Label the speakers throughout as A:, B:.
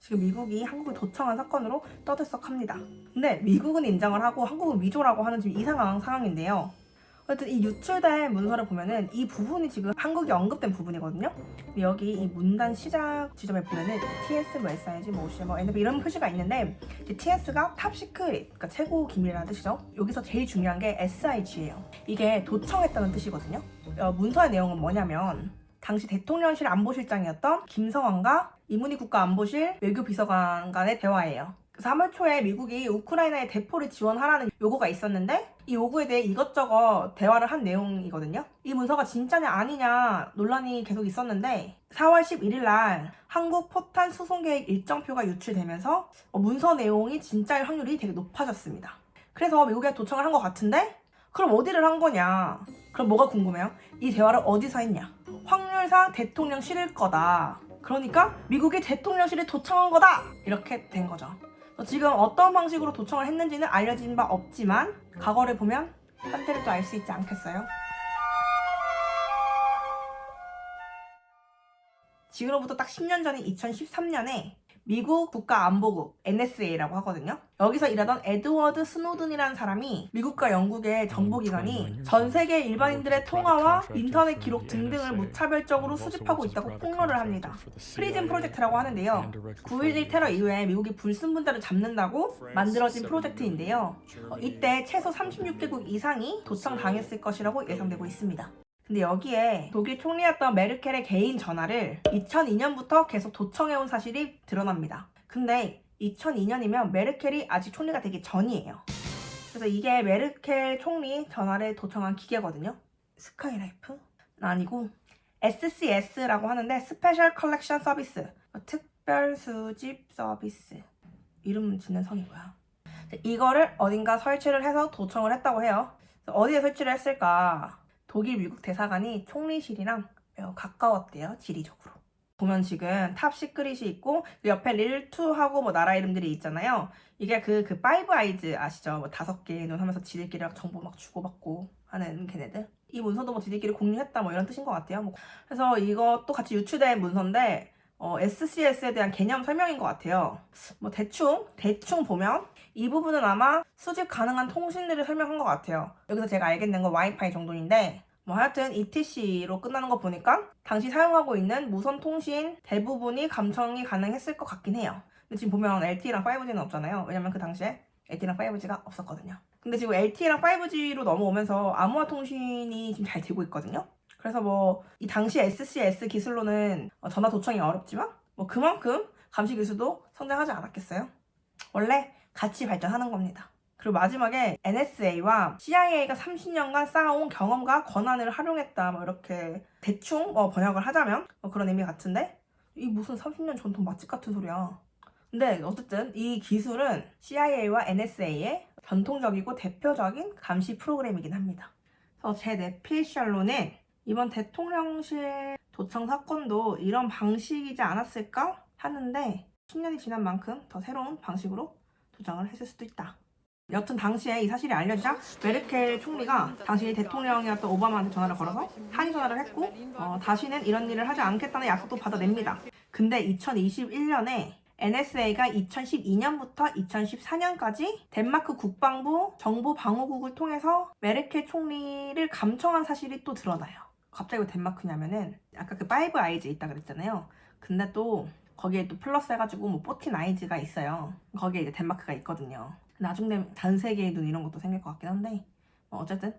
A: 지금 미국이 한국을 도청한 사건으로 떠들썩합니다. 근데 미국은 인정을 하고 한국은 위조라고 하는 지금 이상한 상황인데요. 어쨌든 이 유출된 문서를 보면은 이 부분이 지금 한국이 언급된 부분이거든요. 근데 여기 이 문단 시작 지점에 보면은 TS 뭐 SIG 뭐 OC 뭐 NF 이런 표시가 있는데 TS가 탑 시크릿, 그러니까 최고 기밀이라는 뜻이죠. 여기서 제일 중요한 게 SIG예요. 이게 도청했다는 뜻이거든요. 문서의 내용은 뭐냐면 당시 대통령실 안보실장이었던 김성환과 이문희 국가안보실 외교비서관 간의 대화예요. 3월 초에 미국이 우크라이나에 대포를 지원하라는 요구가 있었는데 이 요구에 대해 이것저것 대화를 한 내용이거든요. 이 문서가 진짜냐 아니냐 논란이 계속 있었는데 4월 11일 날 한국 포탄 수송 계획 일정표가 유출되면서 문서 내용이 진짜일 확률이 되게 높아졌습니다. 그래서 미국에 도청을 한 것 같은데 그럼 어디를 한 거냐? 그럼 뭐가 궁금해요? 이 대화를 어디서 했냐? 확률상 대통령실일 거다. 그러니까 미국이 대통령실에 도청한 거다! 이렇게 된 거죠. 지금 어떤 방식으로 도청을 했는지는 알려진 바 없지만 과거를 보면 한때를 또 알 수 있지 않겠어요? 지금으로부터 딱 10년 전인 2013년에 미국 국가안보국 NSA라고 하거든요. 여기서 일하던 에드워드 스노든이라는 사람이 미국과 영국의 정보기관이 전 세계 일반인들의 통화와 인터넷 기록 등등을 무차별적으로 수집하고 있다고 폭로를 합니다. 프리즌 프로젝트라고 하는데요. 9.11 테러 이후에 미국이 불순분자를 잡는다고 만들어진 프로젝트인데요. 이때 최소 36개국 이상이 도청당했을 것이라고 예상되고 있습니다. 근데 여기에 독일 총리였던 메르켈의 개인 전화를 2002년부터 계속 도청해온 사실이 드러납니다. 근데 2002년이면 메르켈이 아직 총리가 되기 전이에요. 그래서 이게 메르켈 총리 전화를 도청한 기계거든요. 스카이라이프? 아니고 SCS라고 하는데 스페셜 컬렉션 서비스, 특별 수집 서비스. 이름 짓는 성이 뭐야? 이거를 어딘가 설치를 해서 도청을 했다고 해요. 어디에 설치를 했을까? 독일 미국 대사관이 총리실이랑 매우 가까웠대요, 지리적으로. 보면 지금 탑 시크릿이 있고 옆에 릴2하고 뭐 나라 이름들이 있잖아요. 이게 그 파이브 아이즈 아시죠? 뭐 5개의 눈 하면서 지들끼리 막 정보 막 주고받고 하는 걔네들. 이 문서도 뭐 지들끼리 공유했다 뭐 이런 뜻인 것 같아요. 뭐. 그래서 이것도 같이 유출된 문서인데 SCS에 대한 개념 설명인 것 같아요. 뭐 대충 보면 이 부분은 아마 수집 가능한 통신들을 설명한 것 같아요. 여기서 제가 알겠는 건 와이파이 정도인데 뭐 하여튼 ETC로 끝나는 거 보니까 당시 사용하고 있는 무선 통신 대부분이 감청이 가능했을 것 같긴 해요. 근데 지금 보면 LTE랑 5G는 없잖아요. 왜냐면 그 당시에 LTE랑 5G가 없었거든요. 근데 지금 LTE랑 5G로 넘어오면서 암호화 통신이 지금 잘 되고 있거든요. 그래서 뭐 이 당시 SCS 기술로는 전화 도청이 어렵지만 뭐 그만큼 감시 기술도 성장하지 않았겠어요? 원래 같이 발전하는 겁니다. 그리고 마지막에 NSA와 CIA가 30년간 쌓아온 경험과 권한을 활용했다 뭐 이렇게 대충 번역을 하자면 그런 의미 같은데 이 무슨 30년 전통 맛집 같은 소리야. 근데 어쨌든 이 기술은 CIA와 NSA의 전통적이고 대표적인 감시 프로그램이긴 합니다. 그래서 제 내피셜로는 이번 대통령실 도청 사건도 이런 방식이지 않았을까 하는데 10년이 지난 만큼 더 새로운 방식으로 도청을 했을 수도 있다. 여튼 당시에 이 사실이 알려지자 메르켈 총리가 당시 대통령이었던 오바마한테 전화를 걸어서 항의 전화를 했고 다시는 이런 일을 하지 않겠다는 약속도 받아냅니다. 근데 2021년에 NSA가 2012년부터 2014년까지 덴마크 국방부 정보방어국을 통해서 메르켈 총리를 감청한 사실이 또 드러나요. 갑자기 왜 덴마크냐면은 아까 그 파이브 아이즈 있다 그랬잖아요. 근데 또 거기에 또 플러스 해가지고 뭐 14 아이즈가 있어요. 거기에 이제 덴마크가 있거든요. 나중 되면 전 세계의 눈 이런 것도 생길 것 같긴 한데 어쨌든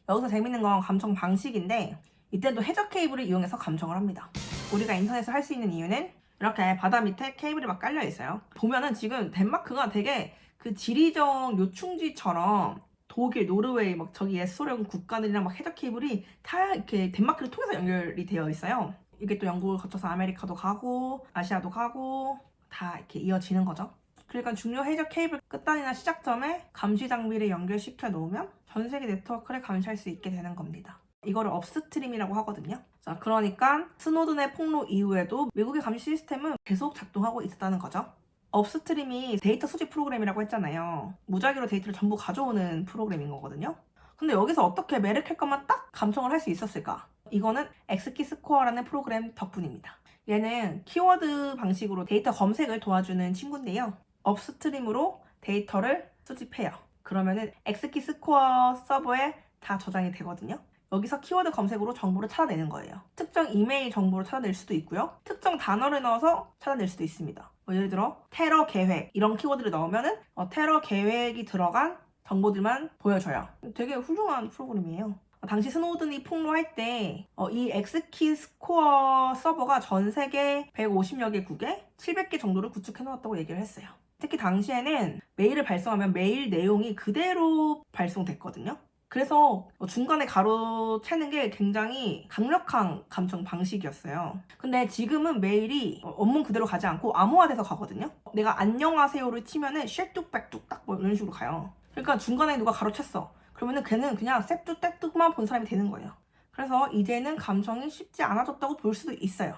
A: 여기서 재밌는 건 감청 방식인데 이때도 해저 케이블을 이용해서 감청을 합니다. 우리가 인터넷을 할 수 있는 이유는 이렇게 바다 밑에 케이블이 막 깔려 있어요. 보면은 지금 덴마크가 되게 그 지리적 요충지처럼 독일, 노르웨이, 막 저기 옛소련 국가들이랑 막 해저 케이블이 다 이렇게 덴마크를 통해서 연결이 되어 있어요. 이게 또 영국을 거쳐서 아메리카도 가고 아시아도 가고 다 이렇게 이어지는 거죠. 그러니까 중요 해저 케이블 끝단이나 시작점에 감시 장비를 연결시켜 놓으면 전 세계 네트워크를 감시할 수 있게 되는 겁니다. 이거를 업스트림이라고 하거든요. 자, 그러니까 스노든의 폭로 이후에도 미국의 감시 시스템은 계속 작동하고 있었다는 거죠. 업스트림이 데이터 수집 프로그램이라고 했잖아요. 무작위로 데이터를 전부 가져오는 프로그램인 거거든요. 근데 여기서 어떻게 메르켈 것만 딱 감청을 할 수 있었을까? 이거는 엑스키 스코어라는 프로그램 덕분입니다. 얘는 키워드 방식으로 데이터 검색을 도와주는 친구인데요. 업스트림으로 데이터를 수집해요. 그러면은 엑스키 스코어 서버에 다 저장이 되거든요. 여기서 키워드 검색으로 정보를 찾아내는 거예요. 특정 이메일 정보를 찾아낼 수도 있고요. 특정 단어를 넣어서 찾아낼 수도 있습니다. 예를 들어 테러 계획 이런 키워드를 넣으면은 테러 계획이 들어간 정보들만 보여줘요. 되게 훌륭한 프로그램이에요. 당시 스노우든이 폭로할 때 이 엑스키 스코어 서버가 전 세계 150여 개국에 700개 정도를 구축해 놓았다고 얘기를 했어요. 특히 당시에는 메일을 발송하면 메일 내용이 그대로 발송됐거든요. 그래서 중간에 가로채는 게 굉장히 강력한 감청 방식이었어요. 근데 지금은 메일이 원문 그대로 가지 않고 암호화돼서 가거든요. 내가 안녕하세요를 치면은 쉐뚝백뚝딱 뭐 이런 식으로 가요. 그러니까 중간에 누가 가로챘어. 그러면은 걔는 그냥 셉뚝떼뚝만 본 사람이 되는 거예요. 그래서 이제는 감청이 쉽지 않아졌다고 볼 수도 있어요.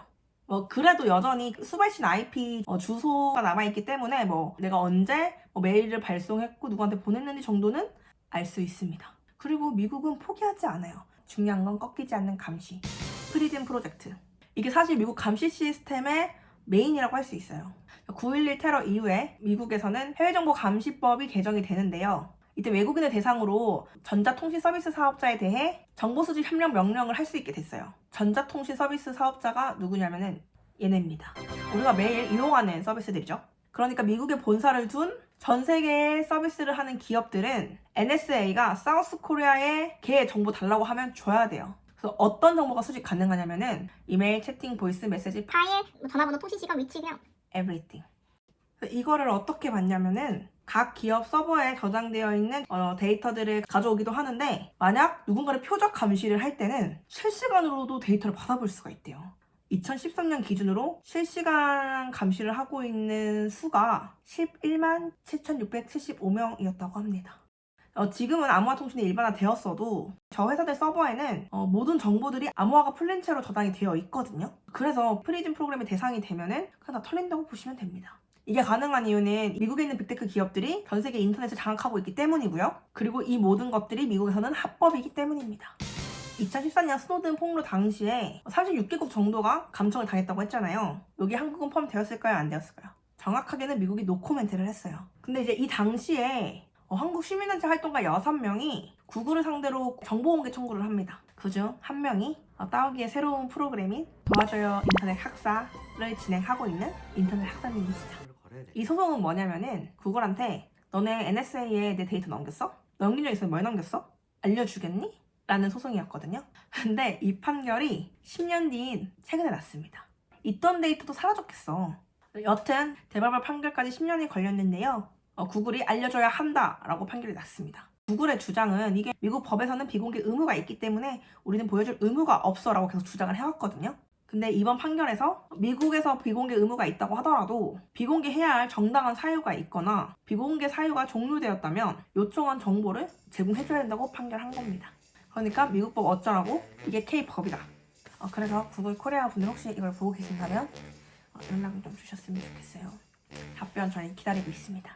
A: 그래도 여전히 수발신 IP 주소가 남아있기 때문에 내가 언제 메일을 발송했고 누구한테 보냈는지 정도는 알 수 있습니다. 그리고 미국은 포기하지 않아요. 중요한 건 꺾이지 않는 감시. 프리즌 프로젝트. 이게 사실 미국 감시 시스템의 메인이라고 할 수 있어요. 9.11 테러 이후에 미국에서는 해외정보 감시법이 개정이 되는데요. 이때 외국인을 대상으로 전자통신 서비스 사업자에 대해 정보 수집 협력 명령을 할 수 있게 됐어요. 전자통신 서비스 사업자가 누구냐면은 얘네입니다. 우리가 매일 이용하는 서비스들이죠. 그러니까 미국에 본사를 둔 전 세계에 서비스를 하는 기업들은 NSA가 사우스 코리아에 걔 정보 달라고 하면 줘야 돼요. 그래서 어떤 정보가 수집 가능하냐면은 이메일, 채팅, 보이스, 메시지,
B: 파일, 전화번호, 통신 시간, 위치 그냥
A: everything. 이거를 어떻게 받냐면은 각 기업 서버에 저장되어 있는 데이터들을 가져오기도 하는데 만약 누군가를 표적 감시를 할 때는 실시간으로도 데이터를 받아볼 수가 있대요. 2013년 기준으로 실시간 감시를 하고 있는 수가 11만 7,675명이었다고 합니다. 지금은 암호화 통신이 일반화되었어도 저 회사들 서버에는 모든 정보들이 암호화가 풀린 채로 저장이 되어 있거든요. 그래서 프리즌 프로그램의 대상이 되면은 그냥 다 털린다고 보시면 됩니다. 이게 가능한 이유는 미국에 있는 빅테크 기업들이 전 세계 인터넷을 장악하고 있기 때문이고요. 그리고 이 모든 것들이 미국에서는 합법이기 때문입니다. 2014년 스노든 폭로 당시에 36개국 정도가 감청을 당했다고 했잖아요. 여기 한국은 포함되었을까요? 안 되었을까요? 정확하게는 미국이 노코멘트를 했어요. 근데 이제 이 당시에 한국 시민단체 활동가 6명이 구글을 상대로 정보공개 청구를 합니다. 그중 한 명이 따오기의 새로운 프로그램인 도와줘요 인터넷 학사를 진행하고 있는 인터넷 학사님이시죠. 이 소송은 뭐냐면은 구글한테 너네 NSA에 내 데이터 넘겼어? 넘긴 적 있으면 뭘 넘겼어? 알려주겠니? 라는 소송이었거든요. 근데 이 판결이 10년 뒤인 최근에 났습니다. 있던 데이터도 사라졌겠어. 여튼 대법원 판결까지 10년이 걸렸는데요. 구글이 알려줘야 한다라고 판결이 났습니다. 구글의 주장은 이게 미국 법에서는 비공개 의무가 있기 때문에 우리는 보여줄 의무가 없어 라고 계속 주장을 해왔거든요. 근데 이번 판결에서 미국에서 비공개 의무가 있다고 하더라도 비공개해야 할 정당한 사유가 있거나 비공개 사유가 종료되었다면 요청한 정보를 제공해줘야 된다고 판결한 겁니다. 그러니까 미국법 어쩌라고 이게 K법이다. 그래서 구글 코리아 분들 혹시 이걸 보고 계신다면 연락을 좀 주셨으면 좋겠어요. 답변 저희 기다리고 있습니다.